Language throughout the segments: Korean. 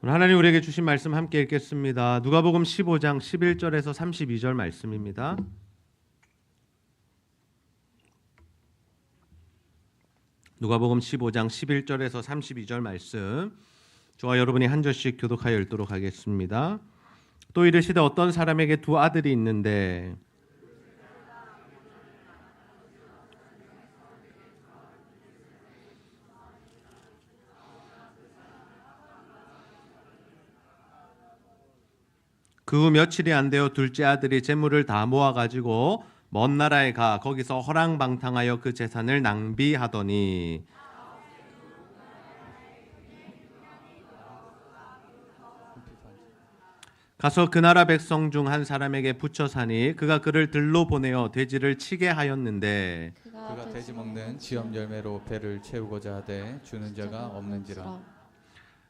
오늘 하나님 우리에게 주신 말씀 함께 읽겠습니다. 누가복음 15장 11절에서 32절 말씀입니다. 누가복음 15장 11절에서 32절 말씀, 저와 여러분이 한 절씩 교독하여 읽도록 하겠습니다. 또 이르시되 어떤 사람에게 두 아들이 있는데 그 후 며칠이 안 되어 둘째 아들이 재물을 다 모아 가지고 먼 나라에 가 거기서 허랑방탕하여 그 재산을 낭비하더니 가서 그 나라 백성 중 한 사람에게 붙여 사니 그가 그를 들로 보내어 돼지를 치게 하였는데 그가 돼지 먹는 지엄 열매로 배를 채우고자 하되 주는 자가 없는지라.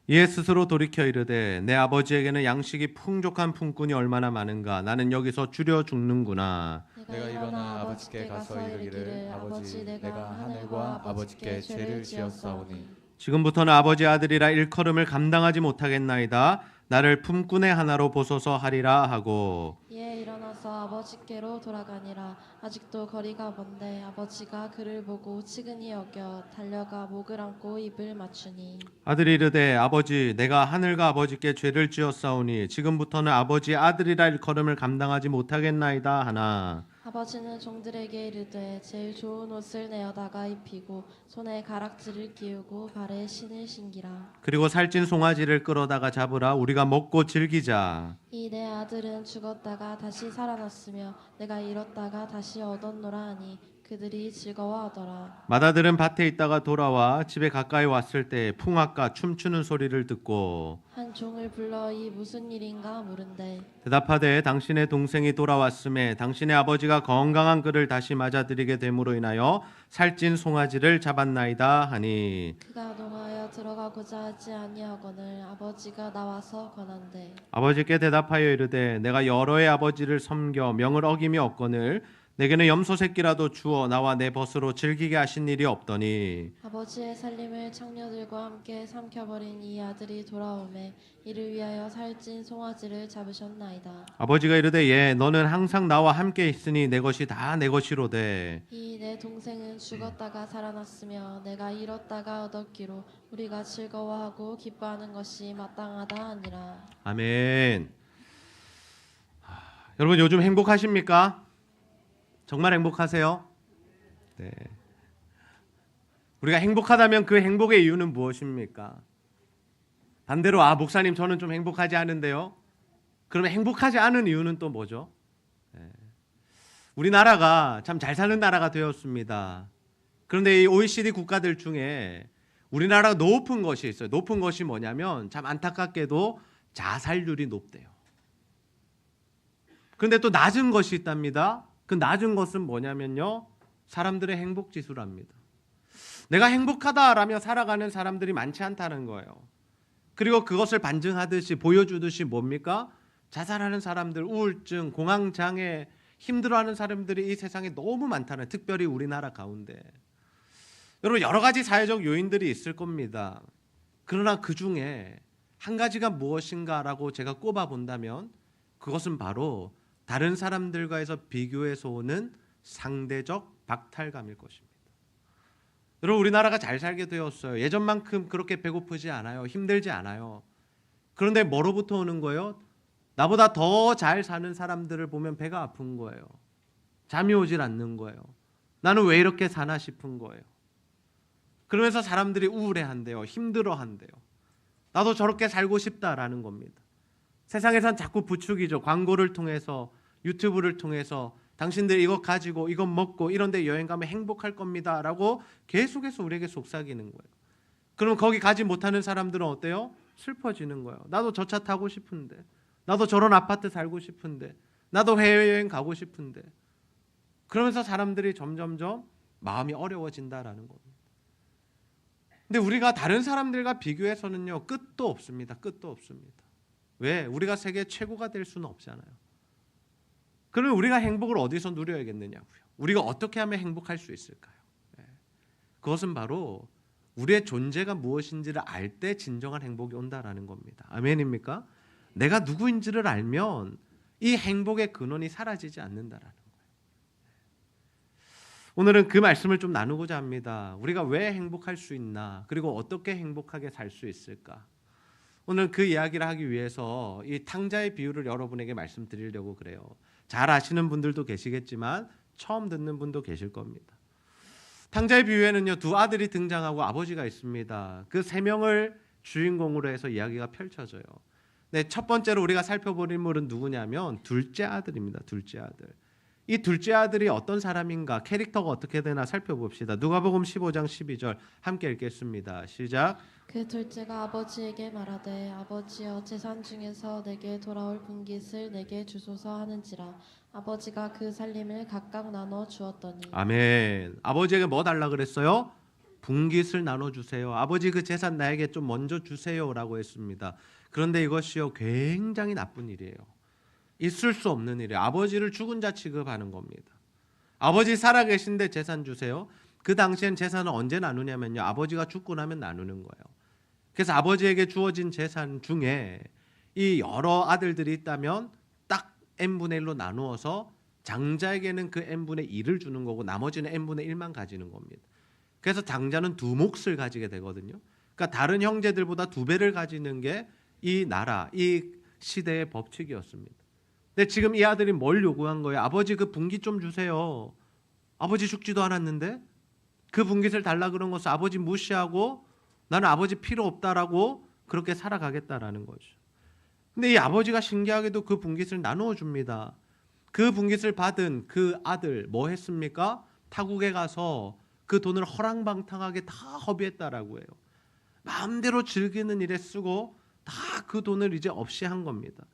이에 스스로 돌이켜 이르되 내 아버지에게는 양식이 풍족한 품꾼이 얼마나 많은가 나는 여기서 줄여 죽는구나. 내가 일어나 아버지께 가서 이르기를 아버지 내가 하늘과 아버지께 죄를 지었사오니 지금부터는 아버지 아들이라 일컬음을 감당하지 못하겠나이다. 나를 품꾼의 하나로 보소서 하리라 하고 이에 일어나서 아버지께로 돌아가니라. 아직도 거리가 먼데 아버지가 그를 보고 치근히 여겨 달려가 목을 안고 입을 맞추니 아들이 이르되 아버지 내가 하늘과 아버지께 죄를 지었사오니 지금부터는 아버지 아들이라 일컬음을 감당하지 못하겠나이다 하나 아버지는 종들에게 이르되 제일 좋은 옷을 내어다가 입히고 손에 가락지를 끼우고 발에 신을 신기라. 그리고 살찐 송아지를 끌어다가 잡으라 우리가 먹고 즐기자. 이 내 아들은 죽었다가 다시 살아났으며 내가 잃었다가 다시 얻었노라 하니 그들이 즐거워하더라. 맏아들은 밭에 있다가 돌아와 집에 가까이 왔을 때 풍악과 춤추는 소리를 듣고 한 종을 불러 이 무슨 일인가 물은데 대답하되 당신의 동생이 돌아왔음에 당신의 아버지가 건강한 그를 다시 맞아들이게 됨으로 인하여 살찐 송아지를 잡았나이다 하니 그가 농하여 들어가고자 하지 아니하거늘 아버지가 나와서 권한대. 아버지께 대답하여 이르되 내가 여러의 아버지를 섬겨 명을 어김이 없거늘 내게는 염소 새끼라도 주어 나와 내 벗으로 즐기게 하신 일이 없더니 아버지의 살림을 창녀들과 함께 삼켜버린 이 아들이 돌아오매 이를 위하여 살찐 송아지를 잡으셨나이다. 아버지가 이르되 예 너는 항상 나와 함께 있으니 내 것이 다 내 것이로되 이 내 동생은 죽었다가 살아났으며 내가 잃었다가 얻었기로 우리가 즐거워하고 기뻐하는 것이 마땅하다 하니라. 아멘. 여러분 요즘 행복하십니까? 정말 행복하세요? 네. 우리가 행복하다면 그 행복의 이유는 무엇입니까? 반대로 목사님 저는 좀 행복하지 않은데요. 그러면 행복하지 않은 이유는 또 뭐죠? 네. 우리나라가 참 잘 사는 나라가 되었습니다. 그런데 이 OECD 국가들 중에 우리나라가 높은 것이 있어요. 높은 것이 뭐냐면 참 안타깝게도 자살률이 높대요. 그런데 또 낮은 것이 있답니다. 그 낮은 것은 뭐냐면요. 사람들의 행복 지수랍니다. 내가 행복하다라며 살아가는 사람들이 많지 않다는 거예요. 그리고 그것을 반증하듯이 보여주듯이 뭡니까? 자살하는 사람들, 우울증, 공황장애, 힘들어하는 사람들이 이 세상에 너무 많다는, 특별히 우리나라 가운데. 여러분 여러 가지 사회적 요인들이 있을 겁니다. 그러나 그 중에 한 가지가 무엇인가라고 제가 꼽아 본다면 그것은 바로 다른 사람들과에서 비교해서 오는 상대적 박탈감일 것입니다. 여러분 우리나라가 잘 살게 되었어요. 예전만큼 그렇게 배고프지 않아요. 힘들지 않아요. 그런데 뭐로부터 오는 거예요? 나보다 더 잘 사는 사람들을 보면 배가 아픈 거예요. 잠이 오질 않는 거예요. 나는 왜 이렇게 사나 싶은 거예요. 그러면서 사람들이 우울해한대요. 힘들어한대요. 나도 저렇게 살고 싶다라는 겁니다. 세상에선 자꾸 부추기죠. 광고를 통해서, 유튜브를 통해서 당신들 이거 가지고 이거 먹고 이런 데 여행 가면 행복할 겁니다 라고 계속해서 우리에게 속삭이는 거예요. 그럼 거기 가지 못하는 사람들은 어때요? 슬퍼지는 거예요. 나도 저 차 타고 싶은데, 나도 저런 아파트 살고 싶은데, 나도 해외여행 가고 싶은데. 그러면서 사람들이 점점점 마음이 어려워진다라는 겁니다. 근데 우리가 다른 사람들과 비교해서는요 끝도 없습니다. 끝도 없습니다. 왜? 우리가 세계 최고가 될 수는 없잖아요. 그러면 우리가 행복을 어디서 누려야겠느냐고요. 우리가 어떻게 하면 행복할 수 있을까요? 그것은 바로 우리의 존재가 무엇인지를 알 때 진정한 행복이 온다라는 겁니다. 아멘입니까? 내가 누구인지를 알면 이 행복의 근원이 사라지지 않는다라는 거예요. 오늘은 그 말씀을 좀 나누고자 합니다. 우리가 왜 행복할 수 있나? 그리고 어떻게 행복하게 살 수 있을까? 오늘 그 이야기를 하기 위해서 이 탕자의 비유를 여러분에게 말씀드리려고 그래요. 잘 아시는 분들도 계시겠지만 처음 듣는 분도 계실 겁니다. 탕자의 비유에는요, 두 아들이 등장하고 아버지가 있습니다. 그 세 명을 주인공으로 해서 이야기가 펼쳐져요. 네, 첫 번째로 우리가 살펴볼 인물은 누구냐면 둘째 아들입니다. 둘째 아들. 이 둘째 아들이 어떤 사람인가, 캐릭터가 어떻게 되나 살펴봅시다. 누가복음 15장 12절 함께 읽겠습니다. 시작. 그 둘째가 아버지에게 말하되 아버지여 재산 중에서 내게 돌아올 분깃을 내게 주소서 하는지라. 아버지가 그 살림을 각각 나눠 주었더니. 아멘. 아버지에게 뭐 달라 그랬어요? 분깃을 나눠주세요. 아버지 그 재산 나에게 좀 먼저 주세요라고 했습니다. 그런데 이것이요, 굉장히 나쁜 일이에요. 있을 수 없는 일이에요. 아버지를 죽은 자 취급하는 겁니다. 아버지 살아계신데 재산 주세요. 그 당시엔 재산을 언제 나누냐면요, 아버지가 죽고 나면 나누는 거예요. 그래서 아버지에게 주어진 재산 중에 이 여러 아들들이 있다면 딱 n분의 1로 나누어서 장자에게는 그 n분의 1을 주는 거고 나머지는 n분의 1만 가지는 겁니다. 그래서 장자는 두 몫을 가지게 되거든요. 그러니까 다른 형제들보다 두 배를 가지는 게 이 나라, 이 시대의 법칙이었습니다. 근데 지금 이 아들이 뭘 요구한 거예요? 아버지 그 분깃 좀 주세요. 아버지 죽지도 않았는데 그 분깃을 달라 그런 것을 아버지 무시하고 나는 아버지 필요 없다라고 그렇게 살아가겠다라는 거죠. 근데 이 아버지가 신기하게도 그 분깃을 나누어 줍니다. 그 분깃을 받은 그 아들 뭐 했습니까? 타국에 가서 그 돈을 허랑방탕하게 다 허비했다라고 해요. 마음대로 즐기는 일에 쓰고 다 그 돈을 이제 없이 한 겁니다.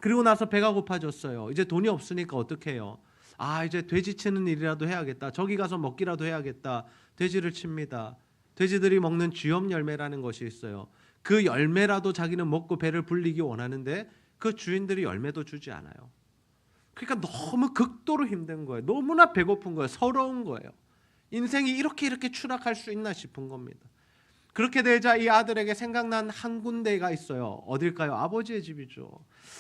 그리고 나서 배가 고파졌어요. 이제 돈이 없으니까 어떻게 해요? 아, 이제 돼지 치는 일이라도 해야겠다. 저기 가서 먹기라도 해야겠다. 돼지를 칩니다. 돼지들이 먹는 쥐염 열매라는 것이 있어요. 그 열매라도 자기는 먹고 배를 불리기 원하는데 그 주인들이 열매도 주지 않아요. 그러니까 너무 극도로 힘든 거예요. 너무나 배고픈 거예요. 서러운 거예요. 인생이 이렇게 추락할 수 있나 싶은 겁니다. 그렇게 되자 이 아들에게 생각난 한 군데가 있어요. 어딜까요? 아버지의 집이죠.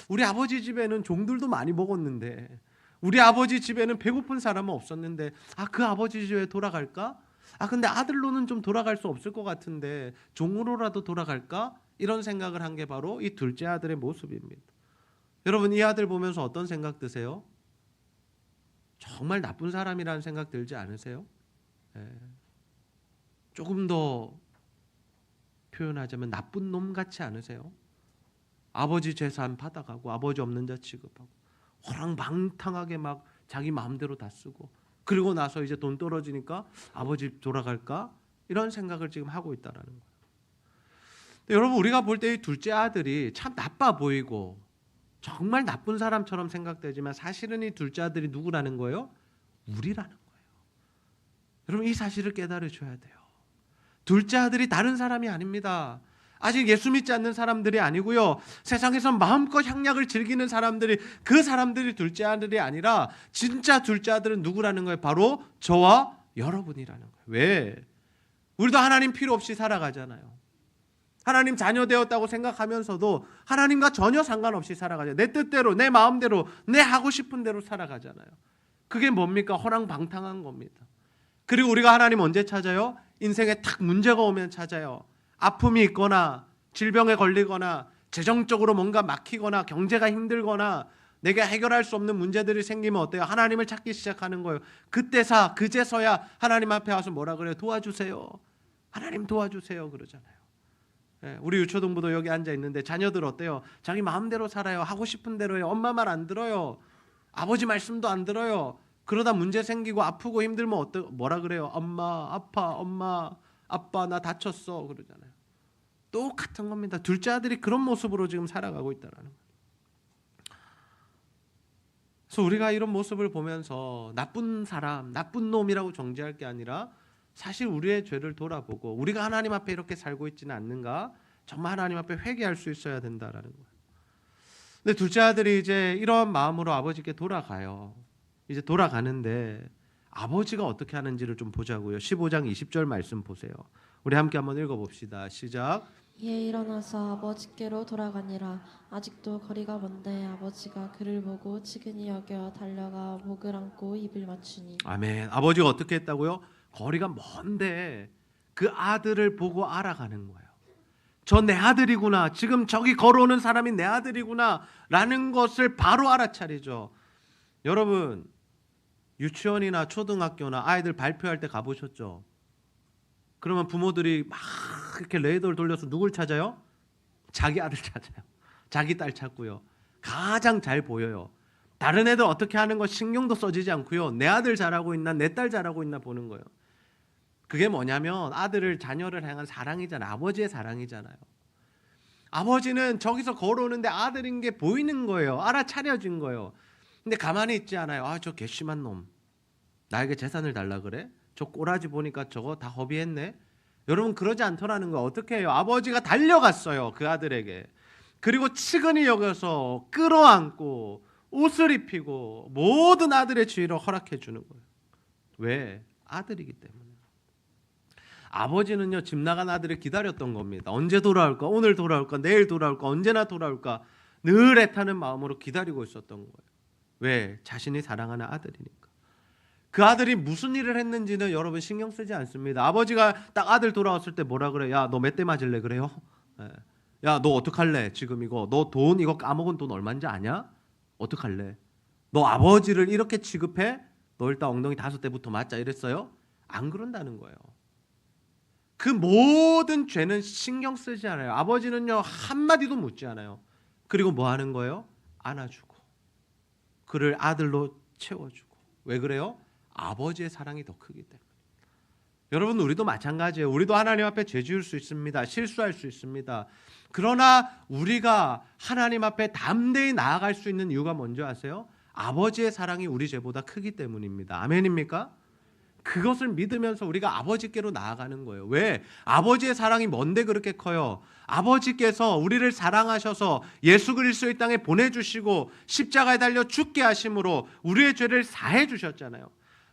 우리 아버지 집에는 종들도 많이 먹었는데 우리 아버지 집에는 배고픈 사람은 없었는데 그 아버지 집에 돌아갈까? 근데 아들로는 좀 돌아갈 수 없을 것 같은데 종으로라도 돌아갈까? 이런 생각을 한 게 바로 이 둘째 아들의 모습입니다. 여러분, 이 아들 보면서 어떤 생각 드세요? 정말 나쁜 사람이라는 생각 들지 않으세요? 조금 더 표현하자면 나쁜 놈 같지 않으세요? 아버지 재산 받아가고 아버지 없는 자 취급하고 호랑방탕하게 막 자기 마음대로 다 쓰고 그리고 나서 이제 돈 떨어지니까 아버지 돌아갈까? 이런 생각을 지금 하고 있다라는 거예요. 여러분, 우리가 볼 때 이 둘째 아들이 참 나빠 보이고 정말 나쁜 사람처럼 생각되지만 사실은 이 둘째 아들이 누구라는 거예요? 우리라는 거예요. 여러분, 이 사실을 깨달으셔야 돼요. 둘째 아들이 다른 사람이 아닙니다. 아직 예수 믿지 않는 사람들이 아니고요. 세상에서 마음껏 향락을 즐기는 사람들이 그 사람들이 둘째 아들이 아니라 진짜 둘째 아들은 누구라는 거예요? 바로 저와 여러분이라는 거예요. 왜? 우리도 하나님 필요 없이 살아가잖아요. 하나님 자녀 되었다고 생각하면서도 하나님과 전혀 상관없이 살아가잖아요. 내 뜻대로, 내 마음대로, 내 하고 싶은 대로 살아가잖아요. 그게 뭡니까? 허랑방탕한 겁니다. 그리고 우리가 하나님 언제 찾아요? 인생에 탁 문제가 오면 찾아요. 아픔이 있거나 질병에 걸리거나 재정적으로 뭔가 막히거나 경제가 힘들거나 내가 해결할 수 없는 문제들이 생기면 어때요? 하나님을 찾기 시작하는 거예요. 그제서야 하나님 앞에 와서 뭐라 그래요? 도와주세요. 하나님 도와주세요 그러잖아요. 우리 유초동부도 여기 앉아 있는데 자녀들 어때요? 자기 마음대로 살아요. 하고 싶은 대로 해요. 엄마 말 안 들어요. 아버지 말씀도 안 들어요. 그러다 문제 생기고 아프고 힘들면 뭐라 그래요? 엄마 아파, 엄마 아빠 나 다쳤어 그러잖아요. 똑같은 겁니다. 둘째 아들이 그런 모습으로 지금 살아가고 있다라는 거예요. 그래서 우리가 이런 모습을 보면서 나쁜 사람, 나쁜 놈이라고 정죄할 게 아니라 사실 우리의 죄를 돌아보고 우리가 하나님 앞에 이렇게 살고 있지는 않는가? 정말 하나님 앞에 회개할 수 있어야 된다라는 거예요. 근데 둘째 아들이 이제 이런 마음으로 아버지께 돌아가요. 이제 돌아가는데 아버지가 어떻게 하는지를 좀 보자고요. 15장 20절 말씀 보세요. 우리 함께 한번 읽어봅시다. 시작. 이에 일어나서 아버지께로 돌아가니라. 아직도 거리가 먼데 아버지가 그를 보고 치근히 여겨 달려가 목을 안고 입을 맞추니. 아멘. 아버지가 어떻게 했다고요? 거리가 먼데 그 아들을 보고 알아가는 거예요. 저 내 아들이구나. 지금 저기 걸어오는 사람이 내 아들이구나 라는 것을 바로 알아차리죠. 여러분, 유치원이나 초등학교나 아이들 발표할 때 가보셨죠? 그러면 부모들이 막 이렇게 레이더를 돌려서 누굴 찾아요? 자기 아들 찾아요. 자기 딸 찾고요. 가장 잘 보여요. 다른 애들 어떻게 하는 거 신경도 써지지 않고요. 내 아들 잘하고 있나 내 딸 잘하고 있나 보는 거예요. 그게 뭐냐면 아들을 자녀를 향한 사랑이잖아요. 아버지의 사랑이잖아요. 아버지는 저기서 걸어오는데 아들인 게 보이는 거예요. 알아차려진 거예요. 근데 가만히 있지 않아요. 아, 저 괘씸한 놈. 나에게 재산을 달라 그래? 저 꼬라지 보니까 저거 다 허비했네. 여러분 그러지 않더라는 거. 어떻게 해요? 아버지가 달려갔어요. 그 아들에게. 그리고 치근히 여겨서 끌어안고 옷을 입히고 모든 아들의 지위를 허락해 주는 거예요. 왜? 아들이기 때문에. 아버지는요, 집 나간 아들을 기다렸던 겁니다. 언제 돌아올까? 오늘 돌아올까? 내일 돌아올까? 언제나 돌아올까? 늘 애타는 마음으로 기다리고 있었던 거예요. 왜? 자신이 사랑하는 아들이니까. 그 아들이 무슨 일을 했는지는 여러분 신경 쓰지 않습니다. 아버지가 딱 아들 돌아왔을 때 뭐라 그래? 야, 너 몇 대 맞을래? 그래요? 야, 너 어떡할래? 지금 이거 너 돈 이거 까먹은 돈 얼마인지 아냐? 어떡할래? 너 아버지를 이렇게 취급해? 너 일단 엉덩이 5대부터 맞자 이랬어요? 안 그런다는 거예요. 그 모든 죄는 신경 쓰지 않아요. 아버지는요, 한마디도 묻지 않아요. 그리고 뭐 하는 거예요? 안아주고 그를 아들로 채워주고. 왜 그래요? 아버지의 사랑이 더 크기 때문에. 여러분, 우리도 마찬가지예요. 우리도 하나님 앞에 죄 지을 수 있습니다. 실수할 수 있습니다. 그러나 우리가 하나님 앞에 담대히 나아갈 수 있는 이유가 뭔지 아세요? 아버지의 사랑이 우리 죄보다 크기 때문입니다. 아멘입니까? 그것을 믿으면서 우리가 아버지께로 나아가는 거예요. 왜? 아버지의 사랑이 뭔데 그렇게 커요? 아버지께서 우리를 사랑하셔서 예수 그리스도의 땅에 보내주시고 십자가에 달려 죽게 하심으로 우리의 죄를 사해 주셨잖아요.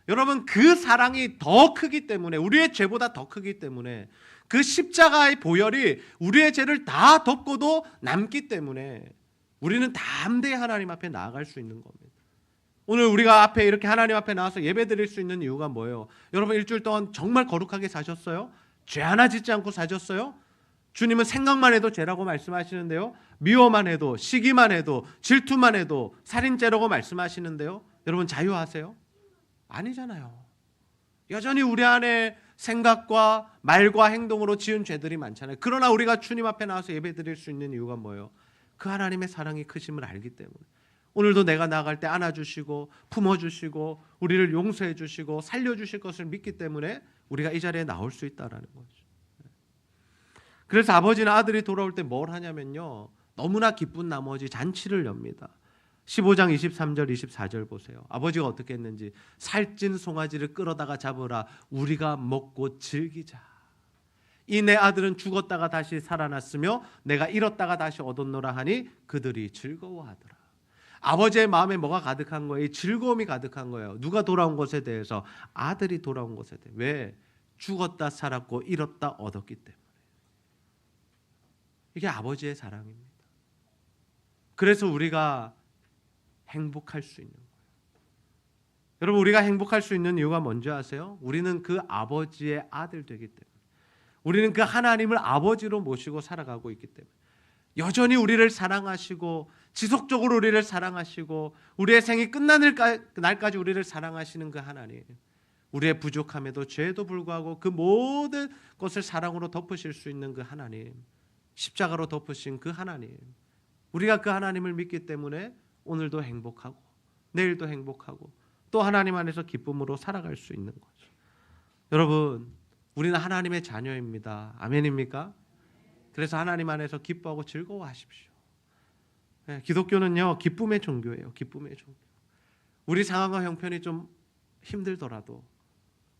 여러분, 그 사랑이 더 크기 때문에, 우리의 죄보다 더 크기 때문에, 그 십자가의 보혈이 우리의 죄를 다 덮고도 남기 때문에 우리는 담대히 하나님 앞에 나아갈 수 있는 겁니다. 오늘 우리가 앞에 이렇게 하나님 앞에 나와서 예배 드릴 수 있는 이유가 뭐예요? 여러분, 일주일 동안 정말 거룩하게 사셨어요? 죄 하나 짓지 않고 사셨어요? 주님은 생각만 해도 죄라고 말씀하시는데요, 미워만 해도, 시기만 해도, 질투만 해도 살인죄라고 말씀하시는데요, 여러분 자유하세요? 아니잖아요. 여전히 우리 안에 생각과 말과 행동으로 지은 죄들이 많잖아요. 그러나 우리가 주님 앞에 나와서 예배 드릴 수 있는 이유가 뭐예요? 그 하나님의 사랑이 크심을 알기 때문에. 오늘도 내가 나갈 때 안아주시고 품어주시고 우리를 용서해 주시고 살려주실 것을 믿기 때문에 우리가 이 자리에 나올 수 있다는 거죠. 그래서 아버지는 아들이 돌아올 때 뭘 하냐면요, 너무나 기쁜 나머지 잔치를 엽니다. 15장 23절 24절 보세요. 아버지가 어떻게 했는지. 살찐 송아지를 끌어다가 잡으라. 우리가 먹고 즐기자. 이 내 아들은 죽었다가 다시 살아났으며 내가 잃었다가 다시 얻었노라 하니 그들이 즐거워하더라. 아버지의 마음에 뭐가 가득한 거예요? 이 즐거움이 가득한 거예요. 누가 돌아온 것에 대해서? 아들이 돌아온 것에 대해. 왜? 죽었다 살았고 잃었다 얻었기 때문에. 이게 아버지의 사랑입니다. 그래서 우리가 행복할 수 있는 거예요. 여러분, 우리가 행복할 수 있는 이유가 뭔지 아세요? 우리는 그 아버지의 아들 되기 때문에. 우리는 그 하나님을 아버지로 모시고 살아가고 있기 때문에. 여전히 우리를 사랑하시고 지속적으로 우리를 사랑하시고 우리의 생이 끝나는 날까지 우리를 사랑하시는 그 하나님, 우리의 부족함에도 죄에도 불구하고 그 모든 것을 사랑으로 덮으실 수 있는 그 하나님, 십자가로 덮으신 그 하나님, 우리가 그 하나님을 믿기 때문에 오늘도 행복하고 내일도 행복하고 또 하나님 안에서 기쁨으로 살아갈 수 있는 거죠. 여러분, 우리는 하나님의 자녀입니다. 아멘입니까? 그래서 하나님 안에서 기뻐하고 즐거워하십시오. 기독교는요, 기쁨의 종교예요. 기쁨의 종교. 우리 상황과 형편이 좀 힘들더라도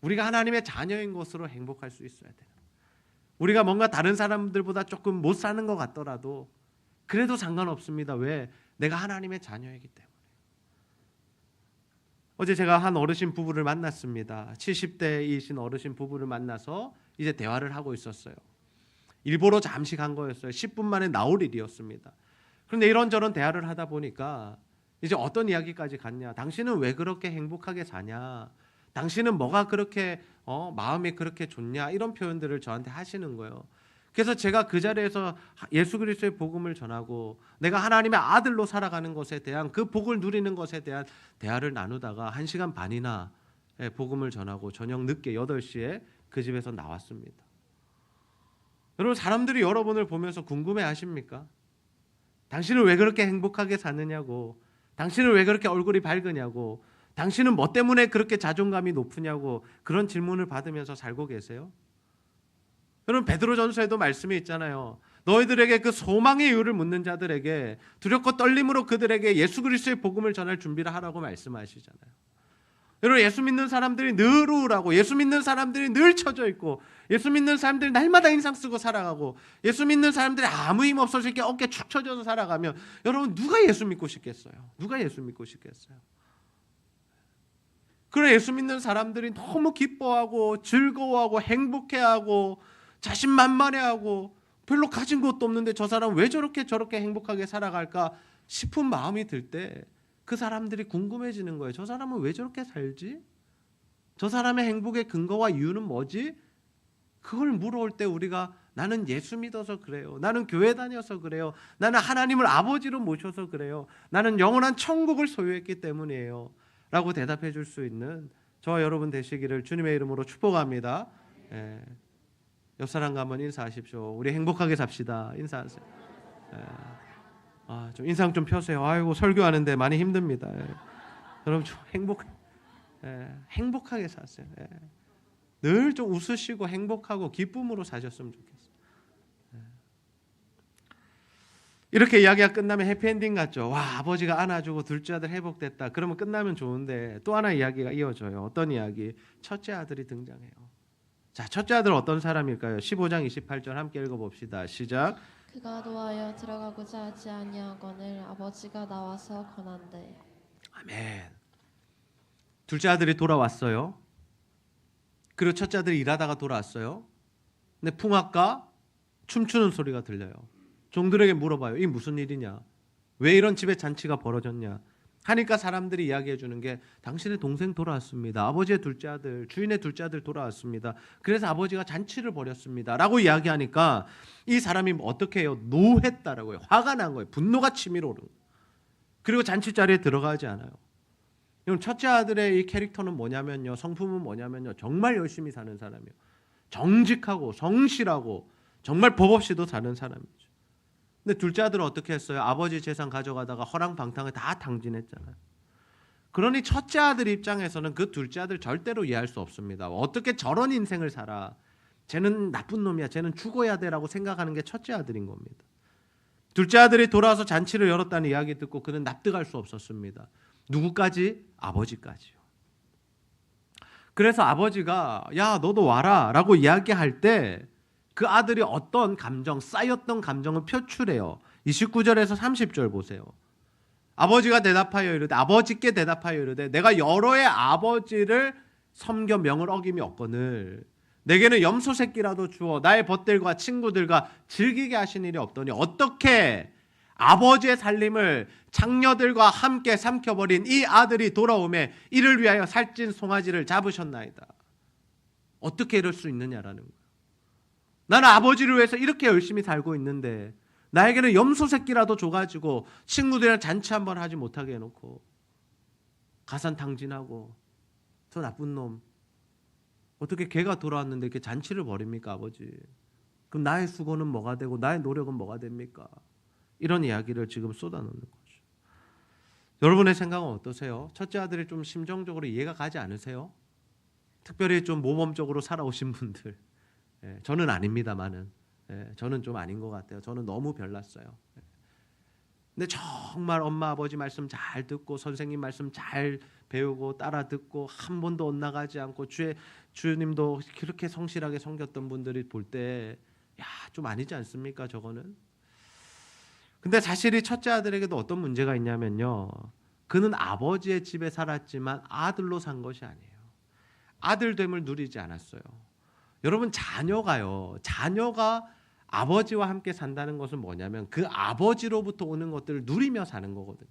우리가 하나님의 자녀인 것으로 행복할 수 있어야 돼요. 우리가 뭔가 다른 사람들보다 조금 못 사는 것 같더라도 그래도 상관없습니다. 왜? 내가 하나님의 자녀이기 때문에. 어제 제가 한 어르신 부부를 만났습니다. 70대이신 어르신 부부를 만나서 이제 대화를 하고 있었어요. 일보러 잠시 간 거였어요. 10분 만에 나올 일이었습니다. 그런데 이런저런 대화를 하다 보니까 이제 어떤 이야기까지 갔냐. 당신은 왜 그렇게 행복하게 사냐. 당신은 뭐가 그렇게 마음이 그렇게 좋냐. 이런 표현들을 저한테 하시는 거예요. 그래서 제가 그 자리에서 예수 그리스도의 복음을 전하고 내가 하나님의 아들로 살아가는 것에 대한 그 복을 누리는 것에 대한 대화를 나누다가 1시간 반이나 복음을 전하고 저녁 늦게 8시에 그 집에서 나왔습니다. 여러분, 사람들이 여러분을 보면서 궁금해 하십니까? 당신은 왜 그렇게 행복하게 사느냐고, 당신은 왜 그렇게 얼굴이 밝으냐고, 당신은 뭐 때문에 그렇게 자존감이 높으냐고 그런 질문을 받으면서 살고 계세요? 여러분, 베드로전서에도 말씀이 있잖아요. 너희들에게 그 소망의 이유를 묻는 자들에게 두렵고 떨림으로 그들에게 예수 그리스도의 복음을 전할 준비를 하라고 말씀하시잖아요. 여러분, 예수 믿는 사람들이 늘 우울하고, 예수 믿는 사람들이 늘 처져 있고, 예수 믿는 사람들이 날마다 인상 쓰고 살아가고, 예수 믿는 사람들이 아무 힘 없어서 이렇게 어깨 축 처져서 살아가면 여러분, 누가 예수 믿고 싶겠어요? 누가 예수 믿고 싶겠어요? 그래, 예수 믿는 사람들이 너무 기뻐하고 즐거워하고 행복해하고 자신만만해하고 별로 가진 것도 없는데 저 사람 왜 저렇게 행복하게 살아갈까 싶은 마음이 들 때 그 사람들이 궁금해지는 거예요. 저 사람은 왜 저렇게 살지? 저 사람의 행복의 근거와 이유는 뭐지? 그걸 물어올 때 우리가 나는 예수 믿어서 그래요. 나는 교회 다녀서 그래요. 나는 하나님을 아버지로 모셔서 그래요. 나는 영원한 천국을 소유했기 때문이에요. 라고 대답해 줄 수 있는 저와 여러분 되시기를 주님의 이름으로 축복합니다. 옆 사람과 한번 인사하십시오. 우리 행복하게 삽시다. 인사하세요. 좀 인상 좀 펴세요. 아이고, 설교하는데 많이 힘듭니다. 여러분, 좀 행복하게 사세요. 늘 좀 웃으시고 행복하고 기쁨으로 사셨으면 좋겠어요. 이렇게 이야기가 끝나면 해피엔딩 같죠. 와, 아버지가 안아주고 둘째 아들 회복됐다. 그러면 끝나면 좋은데 또 하나 이야기가 이어져요. 어떤 이야기? 첫째 아들이 등장해요. 자, 첫째 아들 어떤 사람일까요? 15장 28절 함께 읽어봅시다. 시작. 그가 노하여 들어가고자 하지 아니하거늘 아버지가 나와서 권한대. 아멘. 둘째 아들이 돌아왔어요. 그리고 첫째 아들이 일하다가 돌아왔어요. 근데 풍악과 춤추는 소리가 들려요. 종들에게 물어봐요. 이게 무슨 일이냐? 왜 이런 집에 잔치가 벌어졌냐? 하니까 사람들이 이야기해 주는 게 당신의 동생 돌아왔습니다. 아버지의 둘째 아들, 주인의 둘째 아들 돌아왔습니다. 그래서 아버지가 잔치를 벌였습니다. 라고 이야기하니까 이 사람이 어떻게 해요? 노했다라고요. 화가 난 거예요. 분노가 치밀어 오른 거예요. 그리고 잔치 자리에 들어가지 않아요. 그럼 첫째 아들의 이 캐릭터는 뭐냐면요. 성품은 뭐냐면요. 정말 열심히 사는 사람이에요. 정직하고 성실하고 정말 법 없이도 사는 사람이죠. 근데 둘째 아들은 어떻게 했어요? 아버지 재산 가져가다가 허랑방탕을 다 탕진했잖아요. 그러니 첫째 아들 입장에서는 그 둘째 아들 절대로 이해할 수 없습니다. 어떻게 저런 인생을 살아? 쟤는 나쁜 놈이야. 쟤는 죽어야 돼라고 생각하는 게 첫째 아들인 겁니다. 둘째 아들이 돌아와서 잔치를 열었다는 이야기 듣고 그는 납득할 수 없었습니다. 누구까지? 아버지까지요. 그래서 아버지가 야, 너도 와라 라고 이야기할 때 그 아들이 어떤 감정, 쌓였던 감정을 표출해요. 29절에서 30절 보세요. 아버지가 대답하여 이르되, 아버지께 대답하여 이르되, 내가 여러의 아버지를 섬겨 명을 어김이 없거늘 내게는 염소 새끼라도 주어 나의 벗들과 친구들과 즐기게 하신 일이 없더니 어떻게 아버지의 살림을 장녀들과 함께 삼켜버린 이 아들이 돌아오매 이를 위하여 살찐 송아지를 잡으셨나이다. 어떻게 이럴 수 있느냐라는 거예요. 나는 아버지를 위해서 이렇게 열심히 살고 있는데 나에게는 염소 새끼라도 줘가지고 친구들이랑 잔치 한번 하지 못하게 해놓고 가산탕진하고 저 나쁜 놈 어떻게 걔가 돌아왔는데 이렇게 잔치를 벌입니까 아버지? 그럼 나의 수고는 뭐가 되고 나의 노력은 뭐가 됩니까? 이런 이야기를 지금 쏟아놓는 거죠. 여러분의 생각은 어떠세요? 첫째 아들이 좀 심정적으로 이해가 가지 않으세요? 특별히 좀 모범적으로 살아오신 분들, 저는 아닙니다만은, 저는 좀 아닌 것 같아요. 저는 너무 별났어요. 근데 정말 엄마 아버지 말씀 잘 듣고 선생님 말씀 잘 배우고 따라 듣고 한 번도 엇나가지 않고 주님도 그렇게 성실하게 섬겼던 분들이 볼 때 야, 좀 아니지 않습니까? 저거는. 근데 사실 이 첫째 아들에게도 어떤 문제가 있냐면요. 그는 아버지의 집에 살았지만 아들로 산 것이 아니에요. 아들됨을 누리지 않았어요. 여러분 자녀가 아버지와 함께 산다는 것은 뭐냐면 그 아버지로부터 오는 것들을 누리며 사는 거거든요.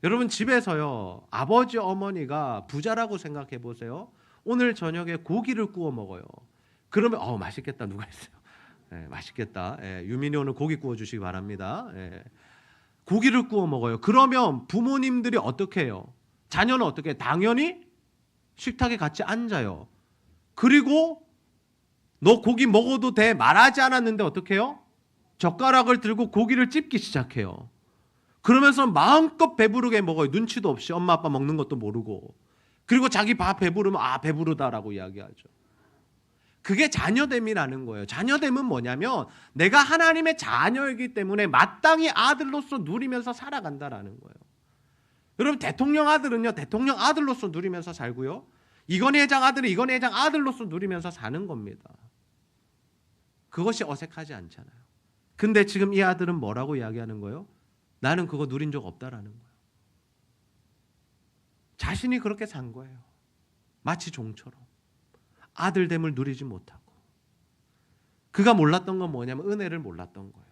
여러분 집에서요 아버지 어머니가 부자라고 생각해 보세요. 오늘 저녁에 고기를 구워 먹어요. 그러면 맛있겠다 누가 했어요? 맛있겠다. 유민이 오늘 고기 구워 주시기 바랍니다. 고기를 구워 먹어요. 그러면 부모님들이 어떻게 해요? 자녀는 어떻게 해요? 당연히 식탁에 같이 앉아요. 그리고 너 고기 먹어도 돼 말하지 않았는데 어떻게 해요? 젓가락을 들고 고기를 찝기 시작해요. 그러면서 마음껏 배부르게 먹어요. 눈치도 없이 엄마 아빠 먹는 것도 모르고. 그리고 자기 밥 배부르면 배부르다라고 이야기하죠. 그게 자녀됨이라는 거예요. 자녀됨은 뭐냐면 내가 하나님의 자녀이기 때문에 마땅히 아들로서 누리면서 살아간다라는 거예요. 여러분 대통령 아들은요 대통령 아들로서 누리면서 살고요. 이건희 회장 아들은 이건희 회장 아들로서 누리면서 사는 겁니다. 그것이 어색하지 않잖아요. 근데 지금 이 아들은 뭐라고 이야기하는 거예요? 나는 그거 누린 적 없다라는 거예요. 자신이 그렇게 산 거예요. 마치 종처럼. 아들됨을 누리지 못하고. 그가 몰랐던 건 뭐냐면 은혜를 몰랐던 거예요.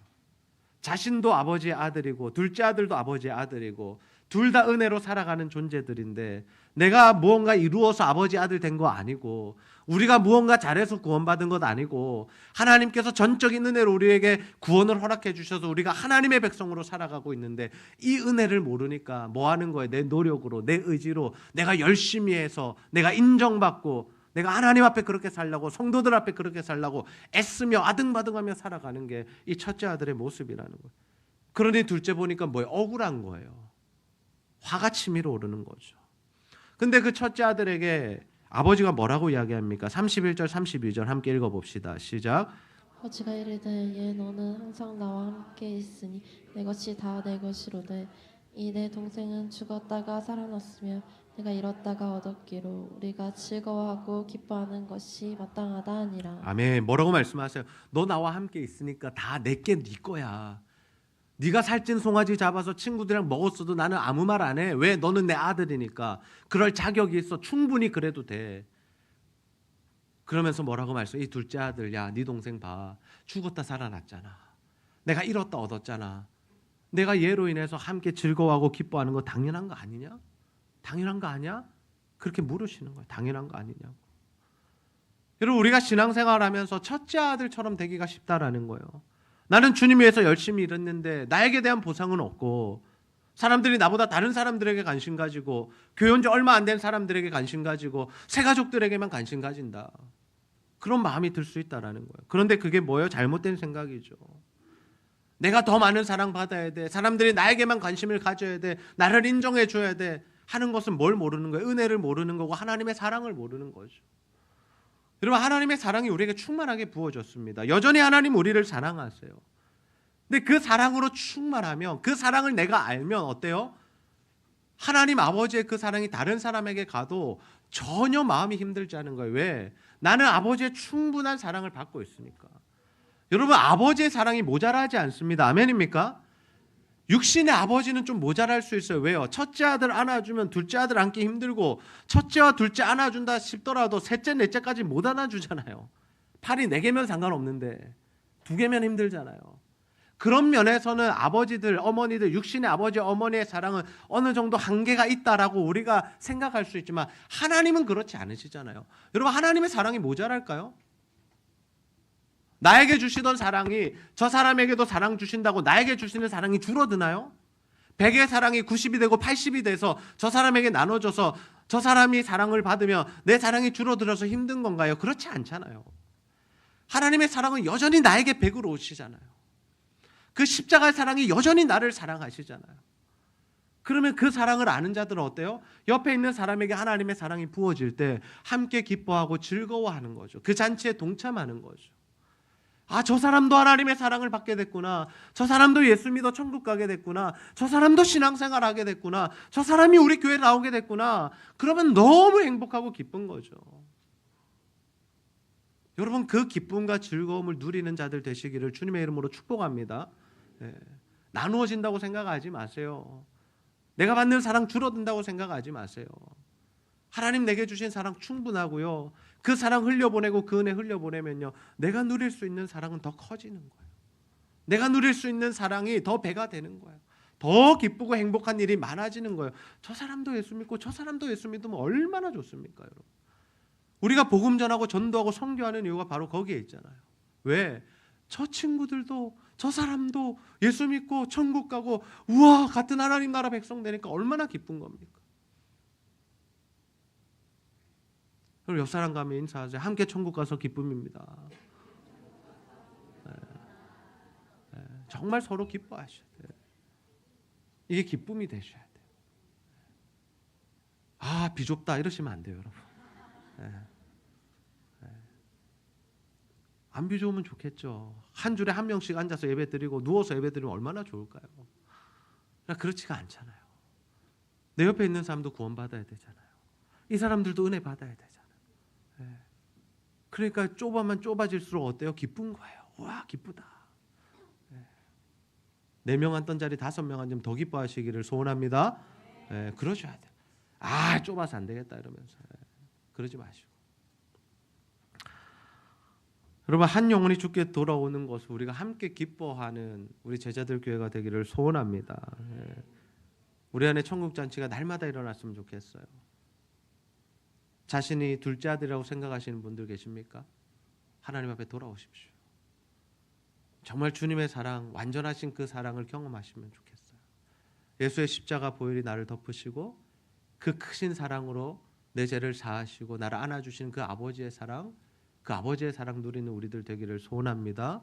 자신도 아버지의 아들이고 둘째 아들도 아버지의 아들이고 둘 다 은혜로 살아가는 존재들인데 내가 무언가 이루어서 아버지 아들 된 거 아니고 우리가 무언가 잘해서 구원받은 것 아니고 하나님께서 전적인 은혜로 우리에게 구원을 허락해 주셔서 우리가 하나님의 백성으로 살아가고 있는데 이 은혜를 모르니까 뭐 하는 거예요? 내 노력으로 내 의지로 내가 열심히 해서 내가 인정받고 내가 하나님 앞에 그렇게 살려고 성도들 앞에 그렇게 살려고 애쓰며 아등바등하며 살아가는 게 이 첫째 아들의 모습이라는 거예요. 그러니 둘째 보니까 뭐예요? 억울한 거예요. 화가 치밀어 오르는 거죠. 근데 그 첫째 아들에게 아버지가 뭐라고 이야기합니까? 31절 32절 함께 읽어봅시다. 시작. 아버지가 이르되 얘 너는 항상 나와 함께 있으니 내 것이 다 내 것이로되 이 내 동생은 죽었다가 살아났으며 내가 잃었다가 얻었기로 우리가 즐거워하고 기뻐하는 것이 마땅하다 하니라. 아멘. 뭐라고 말씀하세요? 너 나와 함께 있으니까 다 내게 네 거야. 네가 살찐 송아지 잡아서 친구들이랑 먹었어도 나는 아무 말 안 해. 왜? 너는 내 아들이니까. 그럴 자격이 있어. 충분히 그래도 돼. 그러면서 뭐라고 말씀해? 이 둘째 아들, 야, 네 동생 봐. 죽었다 살아났잖아. 내가 잃었다 얻었잖아. 내가 얘로 인해서 함께 즐거워하고 기뻐하는 거 당연한 거 아니냐? 당연한 거 아니야? 그렇게 물으시는 거예요. 당연한 거 아니냐고. 여러분 우리가 신앙생활하면서 첫째 아들처럼 되기가 쉽다라는 거예요. 나는 주님 위해서 열심히 일했는데 나에게 대한 보상은 없고 사람들이 나보다 다른 사람들에게 관심 가지고 교회 온 지 얼마 안 된 사람들에게 관심 가지고 새 가족들에게만 관심 가진다. 그런 마음이 들 수 있다라는 거예요. 그런데 그게 뭐예요? 잘못된 생각이죠. 내가 더 많은 사랑 받아야 돼. 사람들이 나에게만 관심을 가져야 돼. 나를 인정해 줘야 돼. 하는 것은 뭘 모르는 거예요? 은혜를 모르는 거고 하나님의 사랑을 모르는 거죠. 여러분 하나님의 사랑이 우리에게 충만하게 부어졌습니다. 여전히 하나님 우리를 사랑하세요. 근데 그 사랑으로 충만하면 그 사랑을 내가 알면 어때요? 하나님 아버지의 그 사랑이 다른 사람에게 가도 전혀 마음이 힘들지 않은 거예요. 왜? 나는 아버지의 충분한 사랑을 받고 있으니까. 여러분 아버지의 사랑이 모자라지 않습니다. 아멘입니까? 육신의 아버지는 좀 모자랄 수 있어요. 왜요? 첫째 아들 안아주면 둘째 아들 안기 힘들고 첫째와 둘째 안아준다 싶더라도 셋째 넷째까지 못 안아주잖아요. 팔이 4개면 상관없는데 2개면 힘들잖아요. 그런 면에서는 아버지들, 어머니들, 육신의 아버지, 어머니의 사랑은 어느 정도 한계가 있다라고 우리가 생각할 수 있지만 하나님은 그렇지 않으시잖아요. 여러분 하나님의 사랑이 모자랄까요? 나에게 주시던 사랑이 저 사람에게도 사랑 주신다고 나에게 주시는 사랑이 줄어드나요? 100의 사랑이 90이 되고 80이 돼서 저 사람에게 나눠줘서 저 사람이 사랑을 받으며 내 사랑이 줄어들어서 힘든 건가요? 그렇지 않잖아요. 하나님의 사랑은 여전히 나에게 100으로 오시잖아요. 그 십자가의 사랑이 여전히 나를 사랑하시잖아요. 그러면 그 사랑을 아는 자들은 어때요? 옆에 있는 사람에게 하나님의 사랑이 부어질 때 함께 기뻐하고 즐거워하는 거죠. 그 잔치에 동참하는 거죠. 저 사람도 하나님의 사랑을 받게 됐구나. 저 사람도 예수 믿어 천국 가게 됐구나. 저 사람도 신앙생활 하게 됐구나. 저 사람이 우리 교회 나오게 됐구나. 그러면 너무 행복하고 기쁜 거죠. 여러분 그 기쁨과 즐거움을 누리는 자들 되시기를 주님의 이름으로 축복합니다. 나누어진다고 생각하지 마세요. 내가 받는 사랑 줄어든다고 생각하지 마세요. 하나님 내게 주신 사랑 충분하고요. 그 사랑 흘려보내고 그 은혜 흘려보내면요, 내가 누릴 수 있는 사랑은 더 커지는 거예요. 내가 누릴 수 있는 사랑이 더 배가 되는 거예요. 더 기쁘고 행복한 일이 많아지는 거예요. 저 사람도 예수 믿고 저 사람도 예수 믿으면 얼마나 좋습니까, 여러분? 우리가 복음 전하고 전도하고 선교하는 이유가 바로 거기에 있잖아요. 왜? 저 친구들도 저 사람도 예수 믿고 천국 가고 우와 같은 하나님 나라 백성 되니까 얼마나 기쁜 겁니까? 그럼 옆 사람 가면 인사하세요. 함께 천국 가서 기쁨입니다. 정말 서로 기뻐하셔야 돼요. 이게 기쁨이 되셔야 돼요. 아, 비좁다 이러시면 안 돼요, 여러분. 안 비좁으면 좋겠죠. 한 줄에 한 명씩 앉아서 예배드리고 누워서 예배드리면 얼마나 좋을까요? 그렇지가 않잖아요. 내 옆에 있는 사람도 구원받아야 되잖아요. 이 사람들도 은혜 받아야 되잖아요. 그러니까 좁아만 좁아질수록 어때요? 기쁜 거예요. 와, 기쁘다. 4명 앉던 자리 5명 앉으면 더 기뻐하시기를 소원합니다. 그러셔야 돼요. 아, 좁아서 안 되겠다 이러면서. 그러지 마시고. 여러분, 한 영혼이 주께 돌아오는 것을 우리가 함께 기뻐하는 우리 제자들 교회가 되기를 소원합니다. 우리 안에 천국 잔치가 날마다 일어났으면 좋겠어요. 자신이 둘째 아들이라고 생각하시는 분들 계십니까? 하나님 앞에 돌아오십시오. 정말 주님의 사랑, 완전하신 그 사랑을 경험하시면 좋겠어요. 예수의 십자가 보혈이 나를 덮으시고 그 크신 사랑으로 내 죄를 사하시고 나를 안아주신 그 아버지의 사랑, 그 아버지의 사랑 누리는 우리들 되기를 소원합니다.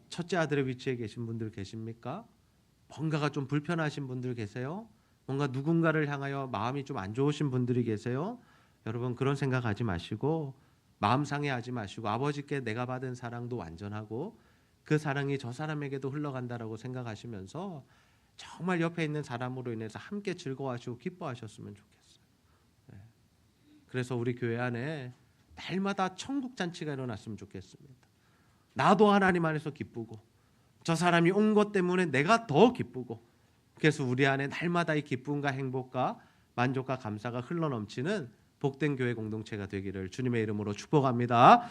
첫째 아들의 위치에 계신 분들 계십니까? 뭔가가 좀 불편하신 분들 계세요? 뭔가 누군가를 향하여 마음이 좀 안 좋으신 분들이 계세요? 여러분, 그런 생각하지 마시고 마음 상해하지 마시고 아버지께 내가 받은 사랑도 완전하고 그 사랑이 저 사람에게도 흘러간다라고 생각하시면서 정말 옆에 있는 사람으로 인해서 함께 즐거워하시고 기뻐하셨으면 좋겠어요. 그래서 우리 교회 안에 날마다 천국 잔치가 일어났으면 좋겠습니다. 나도 하나님 안에서 기쁘고 저 사람이 온 것 때문에 내가 더 기쁘고, 그래서 우리 안에 날마다 이 기쁨과 행복과 만족과 감사가 흘러넘치는 복된 교회 공동체가 되기를 주님의 이름으로 축복합니다.